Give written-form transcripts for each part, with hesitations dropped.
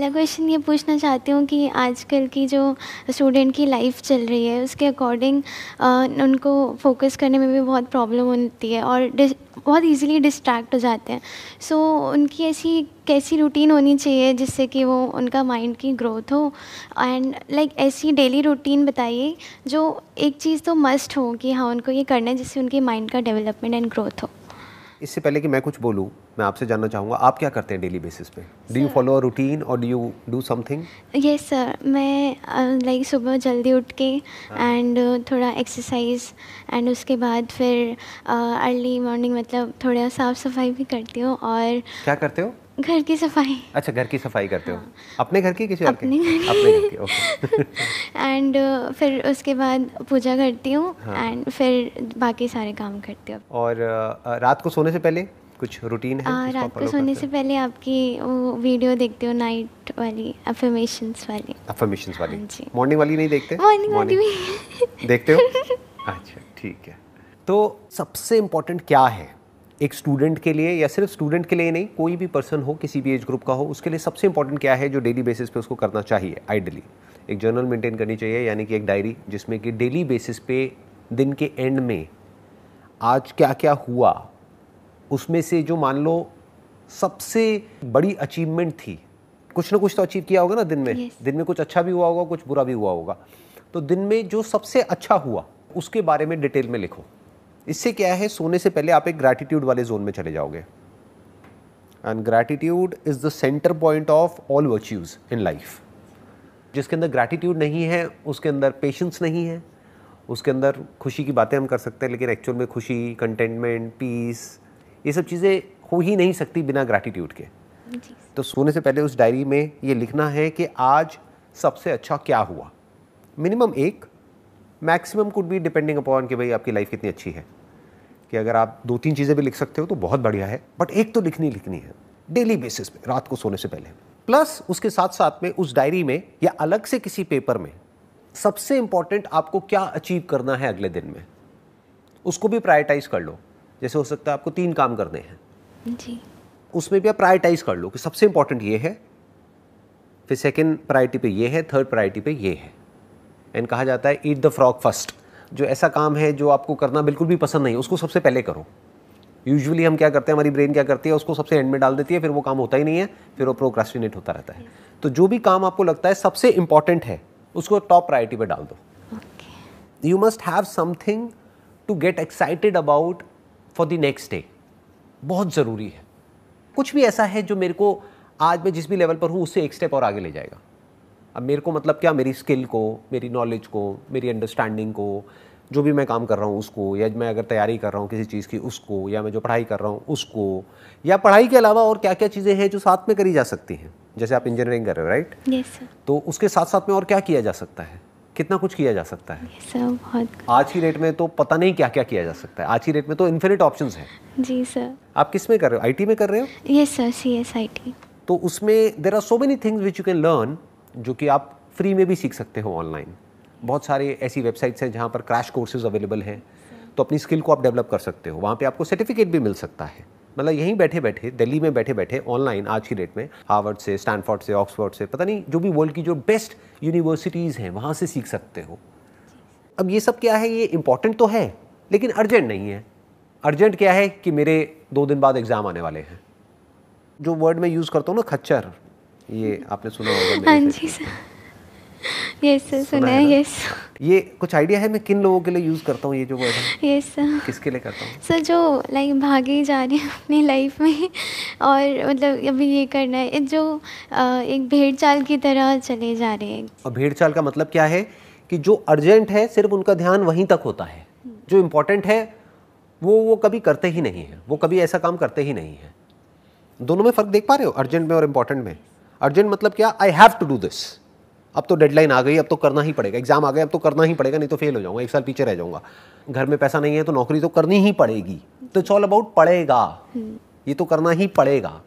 पहला क्वेश्चन ये पूछना चाहती हूँ कि आजकल की जो स्टूडेंट की लाइफ चल रही है उसके अकॉर्डिंग उनको फोकस करने में भी बहुत प्रॉब्लम होती है और बहुत इजीली डिस्ट्रैक्ट हो जाते हैं। सो उनकी ऐसी कैसी रूटीन होनी चाहिए जिससे कि वो उनका माइंड की ग्रोथ हो, एंड लाइक ऐसी डेली रूटीन बताइए जो एक चीज़ तो मस्ट हो कि हाँ उनको ये करना है जिससे उनके माइंड का डेवलपमेंट एंड ग्रोथ हो। इससे पहले कि मैं कुछ बोलूँ, मैं आपसे जानना चाहूँगा आप क्या करते हैं डेली बेसिस पे? Do you follow a routine और do you do something? Yes sir, मैं लाइक सुबह जल्दी उठ के एंड थोड़ा एक्सरसाइज एंड उसके बाद फिर अर्ली मॉर्निंग मतलब थोड़ा साफ़ सफाई भी करती हूँ। और क्या करते हो? घर की सफाई। अच्छा, घर की सफाई करते हो। अपने घर की, किसी और के? अपने घर की। अपने घर की, ओके। एंड फिर उसके बाद पूजा करती हूँ एंड फिर बाकी सारे काम करती हूँ। और रात को सोने से पहले कुछ रूटीन है जिसको आप रात को follow सोने करते से हो? पहले आपकी वो वीडियो देखती हूँ नाइट वाली, अफर्मेशंस वाली। अफर्मेशंस वाली? हाँ जी। मॉर्निंग वाली नहीं देखते? मॉर्निंग वाली भी देखते हो? अच्छा, ठीक है। तो सबसे इम्पोर्टेंट क्या है एक स्टूडेंट के लिए, या सिर्फ स्टूडेंट के लिए नहीं, कोई भी पर्सन हो, किसी भी एज ग्रुप का हो, उसके लिए सबसे इंपॉर्टेंट क्या है जो डेली बेसिस पे उसको करना चाहिए? आइडियली एक जर्नल मेंटेन करनी चाहिए, यानी कि एक डायरी जिसमें कि डेली बेसिस पे दिन के एंड में आज क्या क्या हुआ, उसमें से जो मान लो सबसे बड़ी अचीवमेंट थी, कुछ ना कुछ तो अचीव किया होगा ना दिन में। Yes. दिन में कुछ अच्छा भी हुआ होगा, कुछ बुरा भी हुआ होगा। तो दिन में जो सबसे अच्छा हुआ उसके बारे में डिटेल में लिखो। इससे क्या है, सोने से पहले आप एक ग्रैटिट्यूड वाले जोन में चले जाओगे। And gratitude is the centre point of all virtues in life. जिसके अंदर ग्रैटिट्यूड नहीं है उसके अंदर पेशेंस नहीं है, उसके अंदर खुशी की बातें हम कर सकते हैं लेकिन एक्चुअल में खुशी, कंटेंटमेंट, पीस, ये सब चीज़ें हो ही नहीं सकती बिना ग्रैटिट्यूड के। तो सोने से पहले उस डायरी में ये लिखना है कि आज सबसे अच्छा क्या हुआ। मिनिमम एक, maximum could be depending upon कि भाई आपकी लाइफ कितनी अच्छी है, कि अगर आप 2-3 चीज़ें भी लिख सकते हो तो बहुत बढ़िया है, बट एक तो लिखनी है डेली बेसिस पे रात को सोने से पहले। प्लस उसके साथ साथ में उस डायरी में या अलग से किसी पेपर में सबसे इंपॉर्टेंट आपको क्या अचीव करना है अगले दिन में, उसको भी प्रायोरिटाइज कर लो। जैसे हो सकता है आपको 3 काम करने हैं जी, उसमें भी आप प्रायोरिटाइज कर लो कि सबसे इंपॉर्टेंट ये है, फिर सेकंड प्रायोरिटी पे ये है, थर्ड प्रायोरिटी पे ये है। एंड कहा जाता है ईट द फ्रॉग फर्स्ट। जो ऐसा काम है जो आपको करना बिल्कुल भी पसंद नहीं, उसको सबसे पहले करो। यूजुअली हम क्या करते हैं, हमारी ब्रेन क्या करती है, उसको सबसे एंड में डाल देती है, फिर वो काम होता ही नहीं है, फिर वो प्रोक्रास्टिनेट होता रहता है। तो जो भी काम आपको लगता है सबसे इंपॉर्टेंट है उसको टॉप प्रायोरिटी पे डाल दो। You must have something to get excited about for the next day. बहुत ज़रूरी है कुछ भी ऐसा है जो मेरे को आज मैं जिस भी लेवल पर हूँ उससे एक स्टेप और आगे ले जाएगा। अब मेरे को मतलब क्या, मेरी स्किल को, मेरी नॉलेज को, मेरी अंडरस्टैंडिंग को, जो भी मैं काम कर रहा हूँ उसको, या मैं अगर तैयारी कर रहा हूँ किसी चीज़ की उसको, या मैं जो पढ़ाई कर रहा हूँ उसको, या पढ़ाई के अलावा और क्या क्या चीज़ें हैं जो साथ में करी जा सकती हैं। जैसे आप इंजीनियरिंग कर रहे हो, राइट? Yes sir. तो उसके साथ साथ में और क्या किया जा सकता है, कितना कुछ किया जा सकता है। यस सर, बहुत। आज की डेट में तो पता नहीं क्या क्या किया जा सकता है। आज की डेट में तो इन्फिनिट ऑप्शंस हैं। जी सर। आप किस में कर रहे हो? आईटी में कर रहे हो? Yes sir, CSIT। तो उसमें there are so many things which you can learn, जो कि आप फ्री में भी सीख सकते हो ऑनलाइन। बहुत सारे ऐसी वेबसाइट्स हैं जहाँ पर क्रैश कोर्सेज अवेलेबल हैं, तो अपनी स्किल को आप डेवलप कर सकते हो। वहाँ पे आपको सर्टिफिकेट भी मिल सकता है। मतलब यहीं बैठे बैठे, दिल्ली में बैठे बैठे ऑनलाइन आज की डेट में हार्वर्ड से, स्टैनफोर्ड से, ऑक्सफोर्ड से, पता नहीं जो भी वर्ल्ड की जो बेस्ट यूनिवर्सिटीज़ हैं वहाँ से सीख सकते हो। अब ये सब क्या है, ये इंपॉर्टेंट तो है लेकिन अर्जेंट नहीं है। अर्जेंट क्या है कि मेरे 2 दिन बाद एग्ज़ाम आने वाले हैं। जो वर्ड मैं यूज़ करता हूँ ना, खच्चर, ये आपने सुना होगा। हाँ जी सर। यस सर, सुना है। यस। ये कुछ आइडिया है मैं किन लोगों के लिए यूज़ करता हूँ ये जो वर्ड है? Yes sir. किसके लिए करता हूँ? सर जो लाइक भागे जा रहे हैं अपनी लाइफ में और मतलब अभी ये करना है, जो एक भेड़ चाल की तरह चले जा रहे हैं। और भेड़ चाल का मतलब क्या है कि जो अर्जेंट है सिर्फ उनका ध्यान वहीं तक होता है, जो इम्पोर्टेंट है वो कभी करते ही नहीं है, वो कभी ऐसा काम करते ही नहीं है। दोनों में फ़र्क देख पा रहे हो, अर्जेंट में और इम्पोर्टेंट में? अर्जेंट मतलब क्या, I have to do this, अब तो डेडलाइन आ गई, अब तो करना ही पड़ेगा। एग्जाम आ गया, अब तो करना ही पड़ेगा, नहीं तो फेल हो जाऊंगा, 1 साल पीछे रह जाऊंगा। घर में पैसा नहीं है तो नौकरी तो करनी ही पड़ेगी। तो इट्स ऑल अबाउट पड़ेगा, ये तो करना ही पड़ेगा।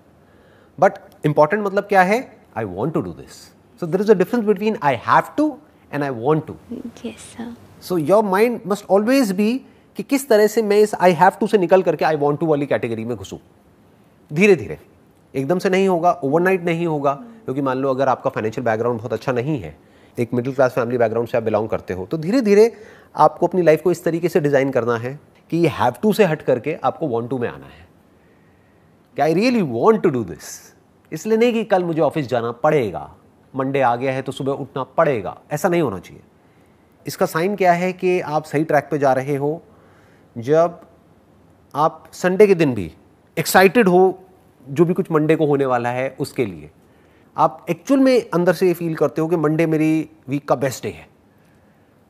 बट इंपॉर्टेंट मतलब क्या है, I want to do this. So there is a difference between I have to and I want to. Yes sir. So your mind must always be कि किस तरह से मैं इस आई हैव टू से निकल करके आई वॉन्ट टू वाली कैटेगरी में घुसूं। धीरे धीरे, एकदम से नहीं होगा, ओवरनाइट नहीं होगा, क्योंकि मान लो अगर आपका फाइनेंशियल बैकग्राउंड बहुत अच्छा नहीं है, एक मिडिल क्लास फैमिली बैकग्राउंड से आप बिलोंग करते हो, तो धीरे धीरे आपको अपनी लाइफ को इस तरीके से डिज़ाइन करना है कि ये हैव टू से हट करके आपको वांट टू में आना है कि I really want to do this. इसलिए नहीं कि कल मुझे ऑफिस जाना पड़ेगा, मंडे आ गया है तो सुबह उठना पड़ेगा, ऐसा नहीं होना चाहिए। इसका साइन क्या है कि आप सही ट्रैक पे जा रहे हो जब आप संडे के दिन भी एक्साइटेड हो जो भी कुछ मंडे को होने वाला है उसके लिए। आप एक्चुअल में अंदर से ये फील करते हो कि मंडे मेरी वीक का बेस्ट डे है,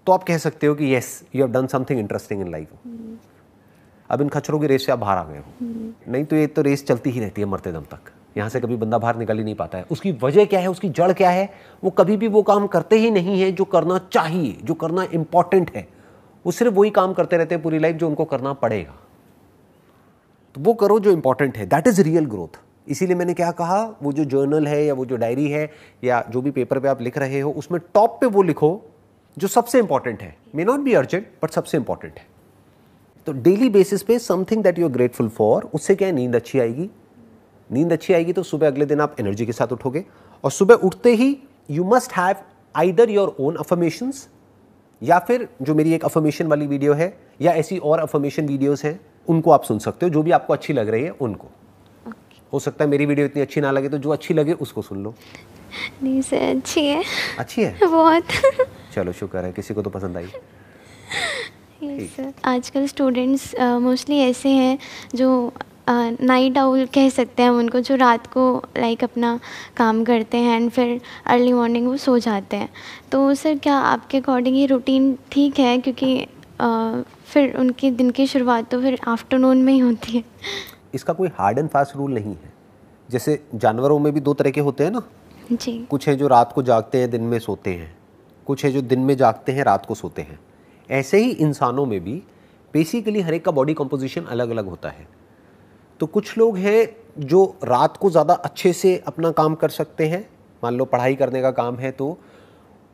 तो आप कह सकते हो कि yes you have done something interesting in life. अब इन खच्चरों की रेस से आप बाहर आ गए हो, नहीं तो ये तो रेस चलती ही रहती है मरते दम तक। यहाँ से कभी बंदा बाहर निकल ही नहीं पाता है। उसकी वजह क्या है, उसकी जड़ क्या है? वो कभी भी वो काम करते ही नहीं है जो करना चाहिए, जो करना इंपॉर्टेंट है। वो सिर्फ वही काम करते रहते हैं पूरी लाइफ जो उनको करना पड़ेगा। तो वो करो जो इंपॉर्टेंट है, दैट इज रियल ग्रोथ। इसीलिए मैंने क्या कहा, वो जो जर्नल है या वो जो डायरी है या जो भी पेपर पे आप लिख रहे हो, उसमें टॉप पे वो लिखो जो सबसे इंपॉर्टेंट है। May not be urgent but सबसे इंपॉर्टेंट है। तो डेली बेसिस पे something that you are grateful for, उससे क्या है, नींद अच्छी आएगी। नींद अच्छी आएगी तो सुबह अगले दिन आप एनर्जी के साथ उठोगे। और सुबह उठते ही you must have either your own affirmations, या फिर जो मेरी एक अफर्मेशन वाली वीडियो है या ऐसी और अफर्मेशन वीडियोस हैं, उनको आप सुन सकते हो, जो भी आपको अच्छी लग रही है उनको। हो सकता है मेरी वीडियो इतनी अच्छी ना लगे, तो जो अच्छी लगे उसको सुन लो। नहीं सर, अच्छी है। अच्छी है बहुत। चलो शुक्र है, किसी को तो पसंद आई। सर आजकल स्टूडेंट्स मोस्टली ऐसे हैं जो नाइट आउल कह सकते हैं हम उनको, जो रात को लाइक अपना काम करते हैं एंड फिर अर्ली मॉर्निंग वो सो जाते हैं। तो सर क्या आपके अकॉर्डिंग ये रूटीन ठीक है? क्योंकि फिर उनके दिन की शुरुआत तो फिर आफ्टरनून में ही होती है। इसका कोई हार्ड एंड फास्ट रूल नहीं है। जैसे जानवरों में भी दो तरह के होते हैं ना जी। कुछ है जो रात को जागते हैं दिन में सोते हैं, कुछ है जो दिन में जागते हैं रात को सोते हैं। ऐसे ही इंसानों में भी बेसिकली हर एक का बॉडी कंपोजिशन अलग अलग होता है। तो कुछ लोग हैं जो रात को ज़्यादा अच्छे से अपना काम कर सकते हैं। मान लो पढ़ाई करने का काम है तो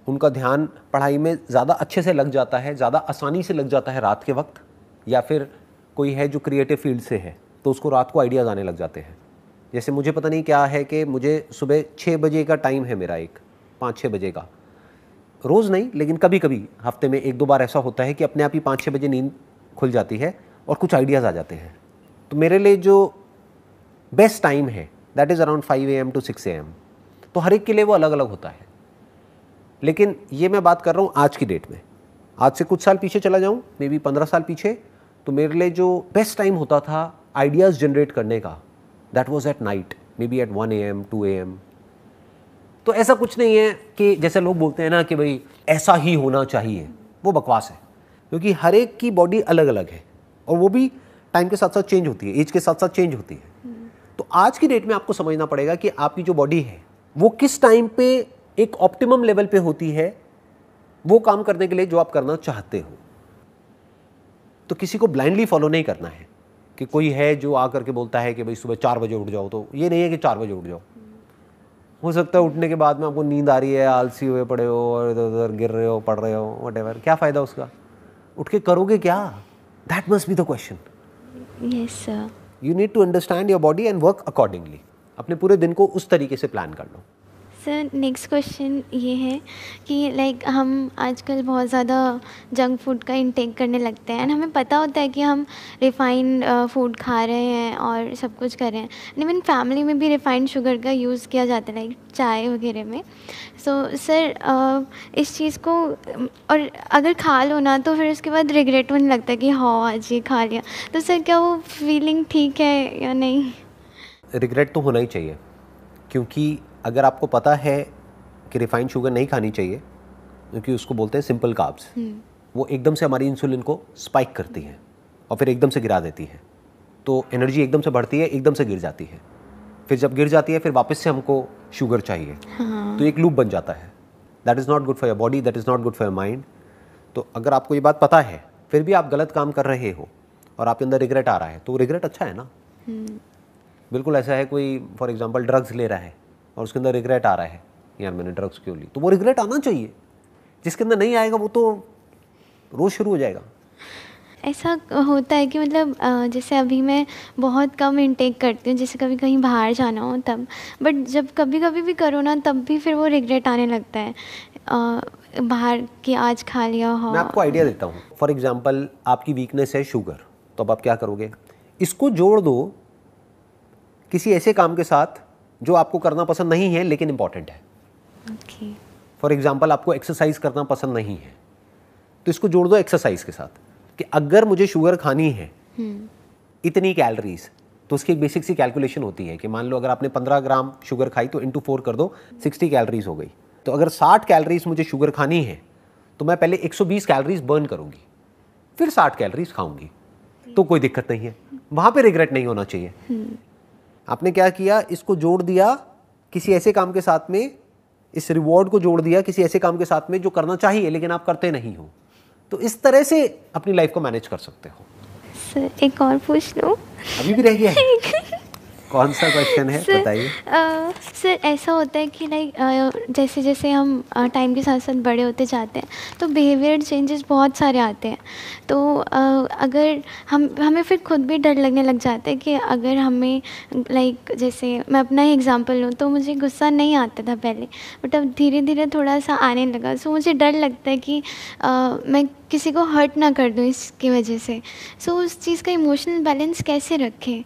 उनका ध्यान पढ़ाई में ज़्यादा अच्छे से लग जाता है, ज़्यादा आसानी से लग जाता है रात के वक्त। या फिर कोई है जो क्रिएटिव फील्ड से है तो उसको रात को आइडियाज़ आने लग जाते हैं। जैसे मुझे पता नहीं क्या है कि मुझे सुबह 6 बजे का टाइम है मेरा, एक 5-6 बजे का, रोज़ नहीं लेकिन कभी कभी हफ्ते में 1-2 बार ऐसा होता है कि अपने आप ही 5-6 बजे नींद खुल जाती है और कुछ आइडियाज़ आ जाते हैं। तो मेरे लिए जो बेस्ट टाइम है that is around 5 AM to 6 AM। तो हर एक के लिए वो अलग अलग होता है। लेकिन ये मैं बात कर रहा हूँ आज की डेट में। आज से कुछ साल पीछे चला जाऊँ, मे बी 15 साल पीछे, तो मेरे लिए जो बेस्ट टाइम होता था आइडियाज़ जनरेट करने का, that was at night, maybe at 1 AM 2 AM। तो ऐसा कुछ नहीं है कि जैसे लोग बोलते हैं ना कि भाई ऐसा ही होना चाहिए, वो बकवास है। क्योंकि हर एक की बॉडी अलग अलग है और वो भी टाइम के साथ साथ चेंज होती है, एज के साथ साथ चेंज होती है। तो आज की डेट में आपको समझना पड़ेगा कि आपकी जो बॉडी है वो किस टाइम पे एक ऑप्टिमम लेवल पे होती है वो काम करने के लिए जो आप करना चाहते हो। तो किसी को ब्लाइंडली फॉलो नहीं करना है कि कोई है जो आकर के बोलता है कि भाई सुबह 4 बजे उठ जाओ, तो ये नहीं है कि 4 बजे उठ जाओ। हो सकता है उठने के बाद में आपको नींद आ रही है, आलसी हुए पड़े हो और इधर उधर गिर रहे हो, पढ़ रहे हो, व्हाटएवर, क्या फ़ायदा उसका? उठ के करोगे क्या? That must be the question. Yes sir. You need to understand your body and work accordingly. अपने पूरे दिन को उस तरीके से प्लान कर लो। सर नेक्स्ट क्वेश्चन ये है कि लाइक हम आजकल बहुत ज़्यादा जंक फूड का इंटेक करने लगते हैं एंड हमें पता होता है कि हम रिफ़ाइंड फूड खा रहे हैं और सब कुछ कर रहे हैं। इवन फैमिली में भी रिफ़ाइंड शुगर का यूज़ किया जाता है लाइक चाय वगैरह में। सो सर इस चीज़ को और अगर खा लो ना तो फिर उसके बाद रिग्रेट होने लगता है कि हाँ आज ये खा लिया। तो सर क्या वो फीलिंग ठीक है या नहीं? रिग्रेट तो होना ही चाहिए, क्योंकि अगर आपको पता है कि रिफाइंड शुगर नहीं खानी चाहिए, क्योंकि उसको बोलते हैं सिंपल कार्ब्स, वो एकदम से हमारी इंसुलिन को स्पाइक करती है और फिर एकदम से गिरा देती है। तो एनर्जी एकदम से बढ़ती है, एकदम से गिर जाती है। फिर जब गिर जाती है फिर वापस से हमको शुगर चाहिए। तो एक लूप बन जाता है। That is not good for your body, that is not good for your mind. तो अगर आपको ये बात पता है फिर भी आप गलत काम कर रहे हो और आपके अंदर रिग्रेट आ रहा है, तो रिग्रेट अच्छा है ना। बिल्कुल ऐसा है, कोई फॉर एग्जांपल ड्रग्स ले रहा है और उसके अंदर रिग्रेट आ रहा है, यार मैंने ड्रग्स क्यों ली, तो वो रिग्रेट आना चाहिए। जिसके अंदर नहीं आएगा वो तो रोज़ शुरू हो जाएगा। ऐसा होता है कि मतलब जैसे अभी मैं बहुत कम इंटेक करती हूँ, जैसे कभी कहीं बाहर जाना हो तब, बट जब कभी कभी भी करो ना तब भी फिर वो रिग्रेट आने लगता है बाहर कि आज खा लिया हो। मैं आपको आइडिया देता हूँ। फॉर एग्जांपल आपकी वीकनेस है शुगर, तो अब आप क्या करोगे, इसको जोड़ दो किसी ऐसे काम के साथ जो आपको करना पसंद नहीं है लेकिन इंपॉर्टेंट है। ओके। फॉर एग्जाम्पल आपको एक्सरसाइज करना पसंद नहीं है, तो इसको जोड़ दो एक्सरसाइज के साथ कि अगर मुझे शुगर खानी है इतनी कैलोरीज, तो उसकी एक बेसिक सी कैलकुलेशन होती है कि मान लो अगर आपने 15 ग्राम शुगर खाई तो इंटू 4 कर दो, 60 कैलोरीज हो गई। तो अगर 60 कैलोरीज मुझे शुगर खानी है तो मैं पहले 120 कैलोरीज बर्न करूंगी, फिर 60 कैलोरीज खाऊंगी, तो कोई दिक्कत नहीं है, वहां पे रिग्रेट नहीं होना चाहिए। आपने क्या किया, इसको जोड़ दिया किसी ऐसे काम के साथ में, इस रिवॉर्ड को जोड़ दिया किसी ऐसे काम के साथ में जो करना चाहिए लेकिन आप करते नहीं हो। तो इस तरह से अपनी लाइफ को मैनेज कर सकते हो। सर एक और पूछ लूँ? अभी भी रह गया है? कौन सा क्वेश्चन है बताइए। सर ऐसा होता है कि लाइक जैसे जैसे हम टाइम के साथ साथ बड़े होते जाते हैं तो बिहेवियर चेंजेस बहुत सारे आते हैं। तो अगर हमें फिर खुद भी डर लगने लग जाता है कि अगर हमें लाइक जैसे मैं अपना ही एग्जांपल लूँ तो मुझे गुस्सा नहीं आता था पहले, बट अब धीरे धीरे थोड़ा सा आने लगा। सो मुझे डर लगता है कि मैं किसी को हर्ट ना कर दूँ इसकी वजह से। सो उस चीज़ का इमोशनल बैलेंस कैसे रखें?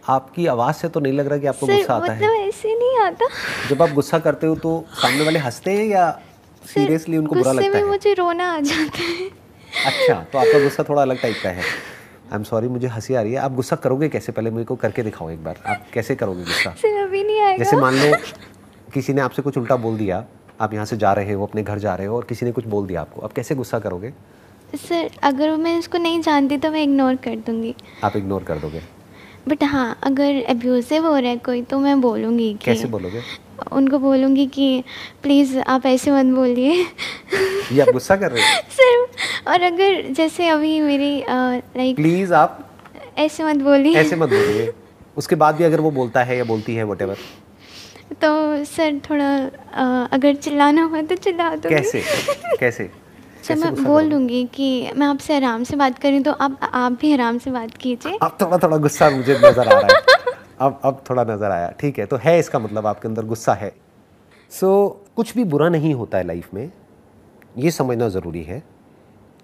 आपकी आवाज से तो नहीं लग रहा कि आपको गुस्सा आता है। मतलब ऐसे नहीं आता। जब आप गुस्सा करते हो तो सामने वाले हंसते हैं या सीरियसली उनको बुरा लगता है? गुस्से में मुझे रोना आ जाता है। अच्छा, तो आपका गुस्सा थोड़ा अलग टाइप का है। आई एम सॉरी, मुझे हंसी आ रही है। आप गुस्सा करोगे कैसे, पहले मेरे को करके दिखाओ एक बार, आप कैसे करोगे गुस्सा? सर अभी नहीं आएगा। जैसे मान लो किसी ने आपसे कुछ उल्टा बोल दिया, आप यहाँ से जा रहे हो, अपने घर जा रहे हो और किसी ने कुछ बोल दिया आपको, आप कैसे गुस्सा करोगे? सर अगर मैं उसको नहीं जानती तो मैं इग्नोर कर दूंगी। आप इग्नोर कर दोगे? बट हाँ, अगर अब्यूसिव हो रहा है कोई तो मैं बोलूँगी कि। कैसे बोलोगे? उनको बोलूँगी कि प्लीज़ आप ऐसे मत बोलिए। ये आप गुस्सा कर रहे हो? सर और अगर जैसे अभी मेरी लाइक प्लीज आप ऐसे मत बोलिए, ऐसे मत बोलिए, उसके बाद भी अगर वो बोलता है या बोलती है व्हाटएवर, तो सर थोड़ा अगर चिल्लाना हुआ तो चिल्ला दूँगी। कैसे कैसे सर मैं बोल दूँगी कि मैं आपसे आराम से बात करूँ तो आप भी आराम से बात कीजिए। अब थोड़ा थोड़ा गुस्सा मुझे नजर आ रहा है। अब थोड़ा नजर आया, ठीक है, तो है इसका मतलब आपके अंदर गुस्सा है। कुछ भी बुरा नहीं होता है लाइफ में, ये समझना ज़रूरी है।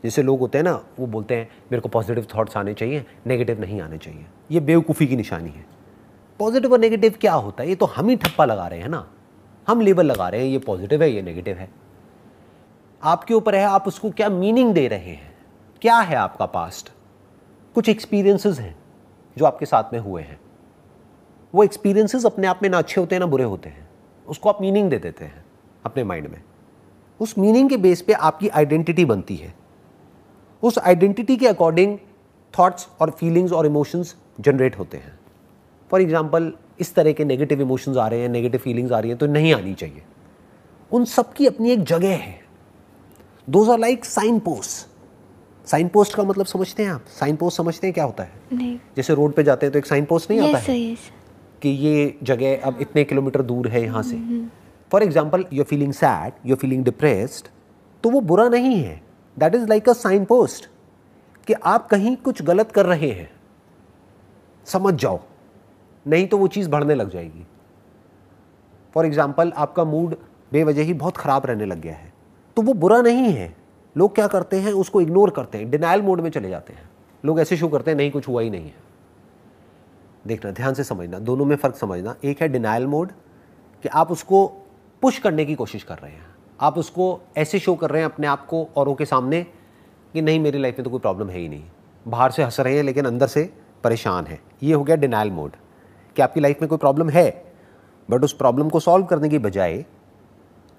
जैसे लोग होते हैं ना, वो बोलते हैं मेरे को पॉजिटिव थॉट्स आने चाहिए, नेगेटिव नहीं आने चाहिए। ये बेवकूफ़ी की निशानी है। पॉजिटिव और नेगेटिव क्या होता है, ये तो हम ही ठप्पा लगा रहे हैं ना, हम लेबल लगा रहे हैं, ये पॉजिटिव है ये नेगेटिव है। आपके ऊपर है आप उसको क्या मीनिंग दे रहे हैं। क्या है आपका पास्ट, कुछ एक्सपीरियंसेस हैं जो आपके साथ में हुए हैं, वो एक्सपीरियंसेस अपने आप में ना अच्छे होते हैं ना बुरे होते हैं, उसको आप मीनिंग दे देते हैं अपने माइंड में। उस मीनिंग के बेस पे आपकी आइडेंटिटी बनती है, उस आइडेंटिटी के अकॉर्डिंग थॉट्स और फीलिंग्स और इमोशंस जनरेट होते हैं। फॉर एग्जाम्पल इस तरह के नेगेटिव इमोशंस आ रहे हैं, नेगेटिव फीलिंग्स आ रही हैं, तो नहीं आनी चाहिए। उन सब की अपनी एक जगह है। Those are like sign post. Sign post का मतलब समझते हैं आप? साइन पोस्ट समझते हैं क्या होता है? नहीं। जैसे रोड पे जाते हैं तो एक साइन पोस्ट नहीं आता है yes. कि ये जगह अब इतने किलोमीटर दूर है यहाँ से। For example you are feeling sad, you are feeling depressed, तो वो बुरा नहीं है, that is like a sign post कि आप कहीं कुछ गलत कर रहे हैं, समझ जाओ, नहीं तो वो चीज़ बढ़ने लग जाएगी। फॉर एग्जाम्पल आपका मूड बेवजह ही बहुत ख़राब रहने लग गया है, तो वो बुरा नहीं है। लोग क्या करते हैं, उसको इग्नोर करते हैं, डिनायल मोड में चले जाते हैं। लोग ऐसे शो करते हैं नहीं कुछ हुआ ही नहीं है। देखना, ध्यान से समझना, दोनों में फ़र्क समझना। एक है डिनायल मोड कि आप उसको पुश करने की कोशिश कर रहे हैं, आप उसको ऐसे शो कर रहे हैं अपने आप को औरों के सामने कि नहीं मेरी लाइफ में तो कोई प्रॉब्लम है ही नहीं, बाहर से हंस रहे हैं लेकिन अंदर से परेशान है। ये हो गया डिनायल मोड कि आपकी लाइफ में कोई प्रॉब्लम है, बट उस प्रॉब्लम को सॉल्व करने की बजाय,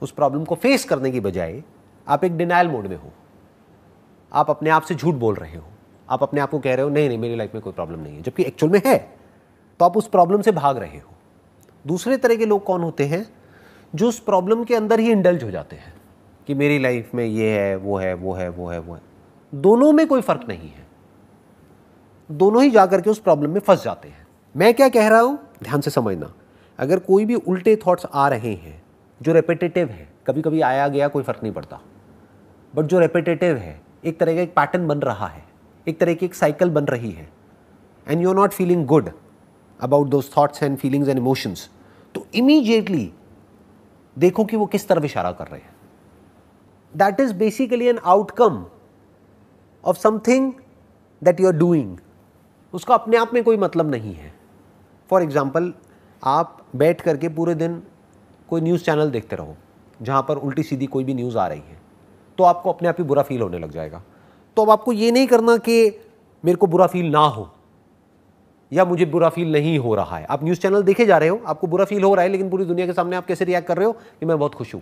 उस प्रॉब्लम को फेस करने की बजाय आप एक डिनायल मोड में हो। आप अपने आप से झूठ बोल रहे हो, आप अपने आप को कह रहे हो नहीं नहीं मेरी लाइफ में कोई प्रॉब्लम नहीं है, जबकि एक्चुअल में है, तो आप उस प्रॉब्लम से भाग रहे हो। दूसरे तरह के लोग कौन होते हैं, जो उस प्रॉब्लम के अंदर ही इंडल्ज हो जाते हैं कि मेरी लाइफ में ये है वो है वो है वो है वो है। दोनों में कोई फर्क नहीं है, दोनों ही जाकर के उस प्रॉब्लम में फंस जाते हैं। मैं क्या कह रहा हूं, ध्यान से समझना। अगर कोई भी उल्टे थॉट्स आ रहे हैं जो रेपिटेटिव है, कभी कभी आया गया कोई फर्क नहीं पड़ता, बट जो रेपिटेटिव है, एक तरह का एक पैटर्न बन रहा है, एक तरह की एक साइकिल बन रही है and you are not feeling good about those thoughts and feelings and emotions, तो इमीडिएटली देखो कि वो किस तरफ इशारा कर रहे हैं. That is basically an outcome of something that you are doing. उसका अपने आप में कोई मतलब नहीं है. फॉर एग्जाम्पल, आप बैठ करके पूरे दिन कोई न्यूज़ चैनल देखते रहो जहाँ पर उल्टी सीधी कोई भी न्यूज़ आ रही है, तो आपको अपने आप ही बुरा फील होने लग जाएगा. तो अब आपको ये नहीं करना कि मेरे को बुरा फील ना हो या मुझे बुरा फील नहीं हो रहा है. आप न्यूज़ चैनल देखे जा रहे हो, आपको बुरा फील हो रहा है, लेकिन पूरी दुनिया के सामने आप कैसे रिएक्ट कर रहे हो कि मैं बहुत खुश हूँ.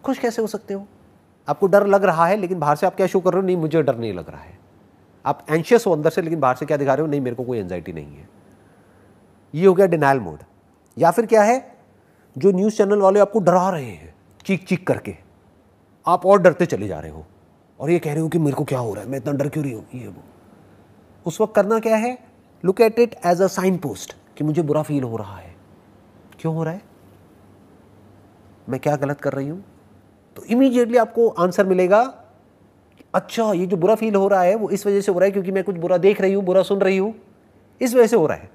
खुश कैसे हो सकते हो? आपको डर लग रहा है, लेकिन बाहर से आप क्या शो कर रहे हो? नहीं, मुझे डर नहीं लग रहा है. आप एंशियस हो अंदर से, लेकिन बाहर से क्या दिखा रहे हो? नहीं, मेरे को कोई एंजाइटी नहीं है. ये हो गया डिनायल मोड. या फिर क्या है, जो न्यूज़ चैनल वाले आपको डरा रहे हैं चीख चीख करके, आप और डरते चले जा रहे हो और ये कह रहे हो कि मेरे को क्या हो रहा है, मैं इतना डर क्यों रही हूँ, ये वो. उस वक्त करना क्या है? Look at it as a sign post कि मुझे बुरा फील हो रहा है. क्यों हो रहा है? मैं क्या गलत कर रही हूँ? तो इमीडिएटली आपको आंसर मिलेगा, अच्छा ये जो बुरा फील हो रहा है वो इस वजह से हो रहा है क्योंकि मैं कुछ बुरा देख रही हूँ, बुरा सुन रही हूँ, इस वजह से हो रहा है.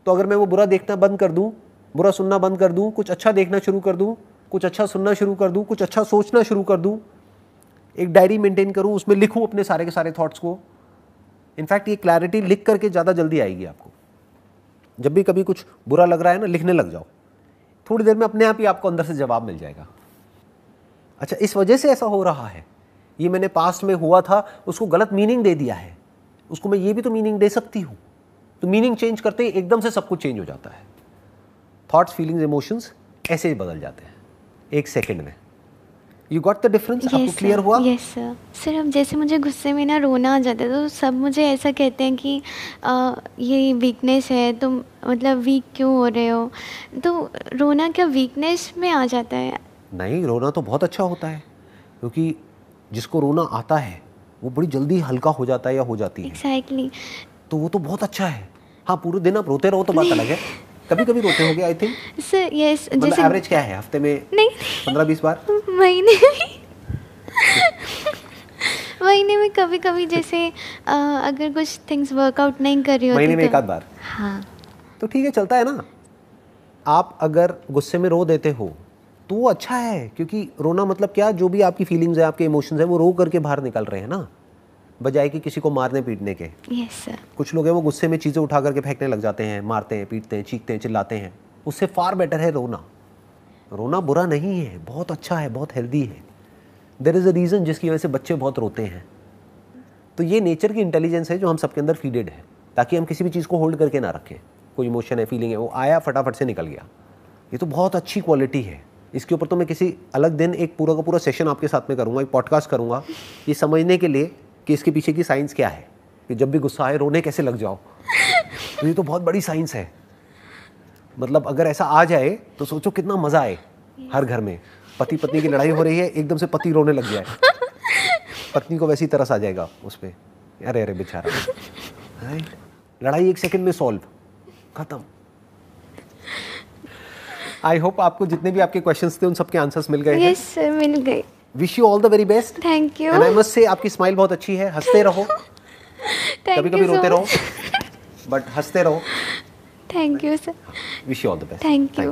तो अगर मैं वो बुरा देखना बंद कर दूँ, बुरा सुनना बंद कर दूँ, कुछ अच्छा देखना शुरू कर दूँ, कुछ अच्छा सुनना शुरू कर दूँ, कुछ अच्छा सोचना शुरू कर दूँ, एक डायरी मेंटेन करूँ, उसमें लिखूँ अपने सारे के सारे थॉट्स को. इनफैक्ट ये क्लैरिटी लिख करके ज़्यादा जल्दी आएगी आपको. जब भी कभी कुछ बुरा लग रहा है ना, लिखने लग जाओ, थोड़ी देर में अपने आप ही आपको अंदर से जवाब मिल जाएगा. अच्छा, इस वजह से ऐसा हो रहा है, ये मैंने पास्ट में हुआ था, उसको गलत मीनिंग दे दिया है, उसको मैं ये भी तो मीनिंग दे सकती हूँ. तो मीनिंग चेंज करते ही एकदम से सब कुछ चेंज हो जाता है. थॉट्स, फीलिंग्स, इमोशंस ऐसे ही बदल जाते हैं एक सेकंड में. You got the difference? आपको क्लियर हुआ? Yes sir. सर, अब जैसे मुझे गुस्से में ना रोना आ जाता है, तो सब मुझे ऐसा कहते हैं कि ये वीकनेस है, तुम मतलब वीक क्यों हो रहे हो. तो रोना क्या वीकनेस में आ जाता है? नहीं, रोना तो बहुत अच्छा होता है, क्योंकि जिसको रोना आता है वो बड़ी जल्दी हल्का हो जाता है या हो जाती है. एग्जैक्टली. तो वो तो बहुत अच्छा है. हाँ, पूरे दिन आप रोते रहो तो बात अलग है. कभी कभी रोते होगे, आई थिंक. Sir yes. मतलब एवरेज क्या है, हफ्ते में नहीं 15-20 बार? महीने महीने में कभी कभी, जैसे अगर कुछ थिंग्स वर्कआउट नहीं कर रही होती, महीने में एक आध बार. हाँ, तो ठीक है, चलता है ना. आप अगर गुस्से में रो देते हो तो वो अच्छा है, क्योंकि रोना मतलब क्या, जो भी आपकी फीलिंग्स है, आपके इमोशंस है, वो रो करके बाहर निकल रहे हैं ना, बजाय कि किसी को मारने पीटने के. Yes sir. कुछ लोग हैं वो गुस्से में चीज़ें उठा करके फेंकने लग जाते हैं, मारते हैं, पीटते हैं, चीखते हैं, चिल्लाते हैं. उससे फार बेटर है रोना. रोना बुरा नहीं है, बहुत अच्छा है, बहुत हेल्दी है. देयर इज़ अ रीज़न जिसकी वजह से बच्चे बहुत रोते हैं. तो ये नेचर की इंटेलिजेंस है जो हम सबके अंदर फीडेड है, ताकि हम किसी भी चीज़ को होल्ड करके ना रखें. कोई इमोशन है, फीलिंग है, वो आया फटाफट से निकल गया. ये तो बहुत अच्छी क्वालिटी है. इसके ऊपर तो मैं किसी अलग दिन एक पूरा का पूरा सेशन आपके साथ में करूँगा, एक पॉडकास्ट करूँगा, ये समझने के लिए कि इसके पीछे की साइंस क्या है, कि जब भी गुस्सा आए रोने कैसे लग जाओ. तो ये तो बहुत बड़ी साइंस है. मतलब अगर ऐसा आ जाए तो सोचो कितना मज़ा आए. हर घर में पति पत्नी की लड़ाई हो रही है, एकदम से पति रोने लग जाए, पत्नी को वैसी तरस आ जाएगा उस पर. अरे अरे बेचारा, लड़ाई एक सेकंड में सॉल्व, खत्म. आई होप आपको जितने भी आपके क्वेश्चंस थे उन सबके आंसर्स मिल गए. यस सर, मिल गए. Wish you all the very best. Thank you. And I must say आपकी स्माइल बहुत अच्छी है. हंसते रहो, कभी कभी रोते रहो, बट हंसते रहो. Thank you sir. Wish you all the best. Thank you.